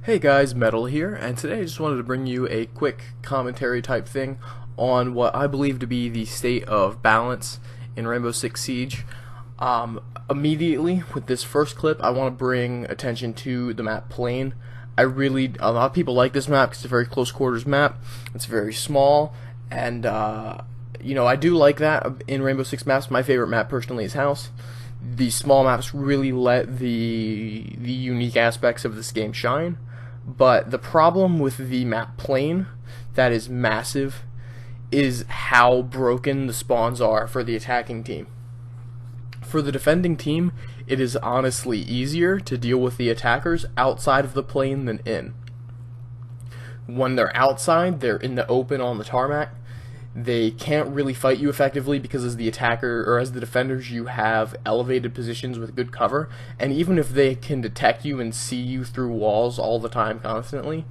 Hey guys, Metal here, and today I just wanted to bring you a quick commentary type thing on what I believe to be the state of balance in Rainbow Six Siege. Immediately, with this first clip, I want to bring attention to the map Plane. A lot of people like this map because it's a very close quarters map. It's very small, and I do like that in Rainbow Six maps. My favorite map personally is House. The small maps really let the unique aspects of this game shine. But the problem with the map Plane, that is massive, is how broken the spawns are for the attacking team. For the defending team, it is honestly easier to deal with the attackers outside of the plane than in. When they're outside, they're in the open on the tarmac. They can't really fight you effectively because as the attacker or as the defenders you have elevated positions with good cover, and even if they can detect you and see you through walls all the time constantly,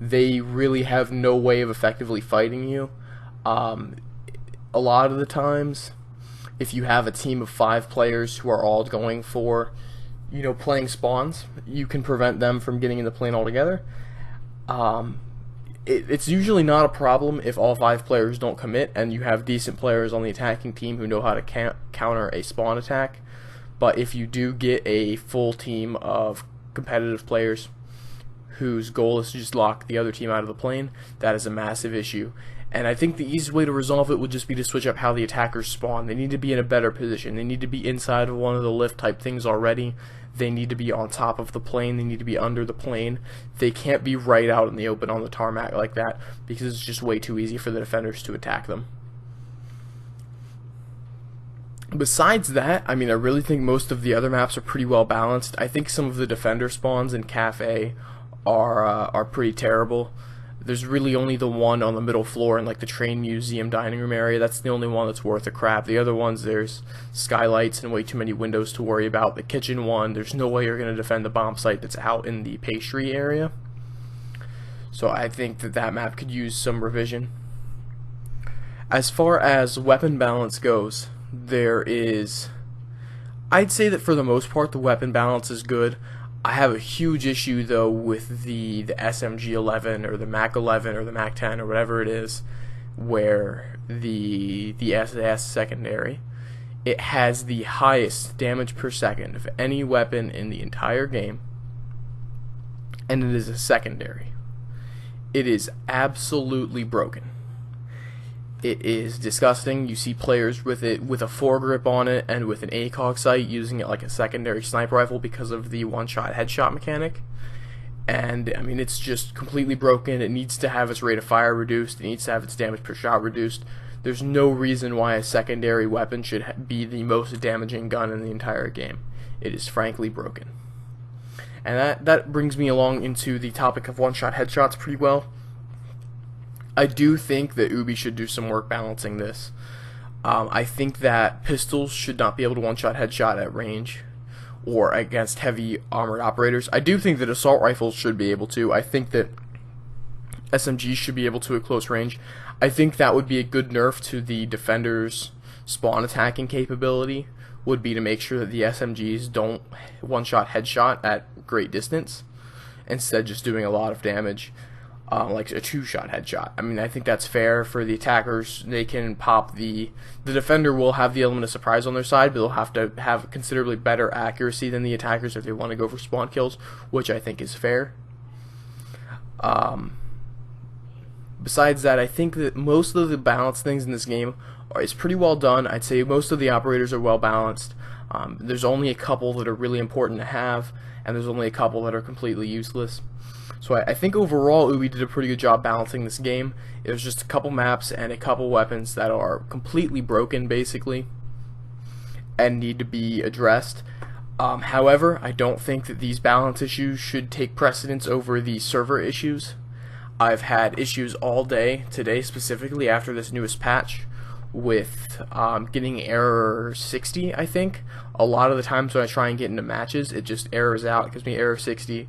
they really have no way of effectively fighting you. A lot of the times, if you have a team of 5 players who are all going for, playing spawns, you can prevent them from getting in the plane altogether. It's usually not a problem if all 5 players don't commit and you have decent players on the attacking team who know how to counter a spawn attack. But if you do get a full team of competitive players whose goal is to just lock the other team out of the plane, that is a massive issue. And I think the easiest way to resolve it would just be to switch up how the attackers spawn. They need to be in a better position. They need to be inside of one of the lift type things already. They need to be on top of the plane. They need to be under the plane. They can't be right out in the open on the tarmac like that because it's just way too easy for the defenders to attack them. Besides that, I really think most of the other maps are pretty well balanced. I think some of the defender spawns in Cafe are pretty terrible. There's really only the one on the middle floor in like the train museum dining room area. That's the only one that's worth a crap. The other ones, there's skylights and way too many windows to worry about. The kitchen one, there's no way you're going to defend the bomb site that's out in the pastry area. So I think that map could use some revision. As far as weapon balance goes, I'd say that for the most part the weapon balance is good. I have a huge issue though with the SMG-11 or the MAC-11 or the MAC-10 or whatever it is, where the SAS secondary, it has the highest damage per second of any weapon in the entire game, and it is a secondary. It is absolutely broken. It is disgusting. You see players with it with a foregrip on it and with an ACOG sight using it like a secondary sniper rifle because of the one-shot headshot mechanic. And it's just completely broken. It needs to have its rate of fire reduced. It needs to have its damage per shot reduced. There's no reason why a secondary weapon should be the most damaging gun in the entire game. It is frankly broken. And that brings me along into the topic of one-shot headshots pretty well. I do think that Ubi should do some work balancing this. I think that pistols should not be able to one-shot headshot at range or against heavy armored operators. I do think that assault rifles should be able to. I think that SMGs should be able to at close range. I think that would be a good nerf to the defender's spawn attacking capability, would be to make sure that the SMGs don't one-shot headshot at great distance, instead just doing a lot of damage. Like a 2-shot headshot. I think that's fair for the attackers. They can pop the defender will have the element of surprise on their side, but they'll have to have considerably better accuracy than the attackers if they want to go for spawn kills, which I think is fair. Besides that, I think that most of the balanced things in this game is pretty well done. I'd say most of the operators are well balanced. There's only a couple that are really important to have, and there's only a couple that are completely useless. So I think overall Ubi did a pretty good job balancing this game. There's just a couple maps and a couple weapons that are completely broken basically and need to be addressed. However, I don't think that these balance issues should take precedence over the server issues. I've had issues all day today, specifically after this newest patch, with getting error 60, I think. A lot of the times when I try and get into matches, it just errors out. It gives me error 60.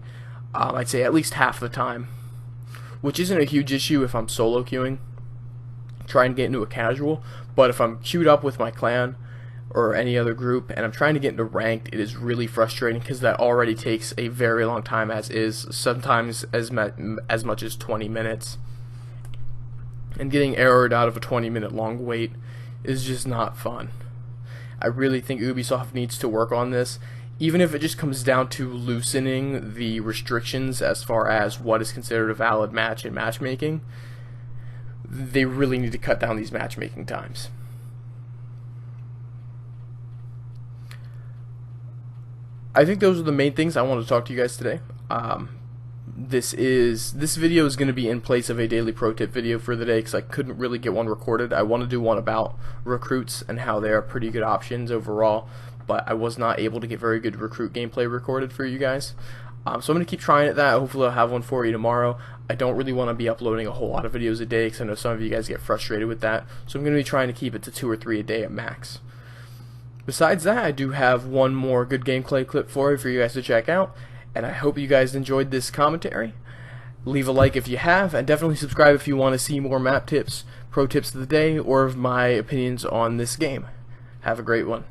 I'd say at least half the time, which isn't a huge issue if I'm solo queuing, trying to get into a casual, but if I'm queued up with my clan, or any other group, and I'm trying to get into ranked. It is really frustrating because that already takes a very long time as is, sometimes as much as 20 minutes. And getting errored out of a 20-minute long wait is just not fun. I really think Ubisoft needs to work on this, even if it just comes down to loosening the restrictions as far as what is considered a valid match in matchmaking. They really need to cut down these matchmaking times. I think those are the main things I want to talk to you guys today. This video is going to be in place of a daily pro tip video for the day because I couldn't really get one recorded. I want to do one about recruits and how they are pretty good options overall, but I was not able to get very good recruit gameplay recorded for you guys. So I'm going to keep trying at that. Hopefully I'll have one for you tomorrow. I don't really want to be uploading a whole lot of videos a day because I know some of you guys get frustrated with that. So I'm going to be trying to keep it to 2 or 3 a day at max. Besides that, I do have one more good gameplay clip for you guys to check out, and I hope you guys enjoyed this commentary. Leave a like if you have, and definitely subscribe if you want to see more map tips, pro tips of the day, or of my opinions on this game. Have a great one.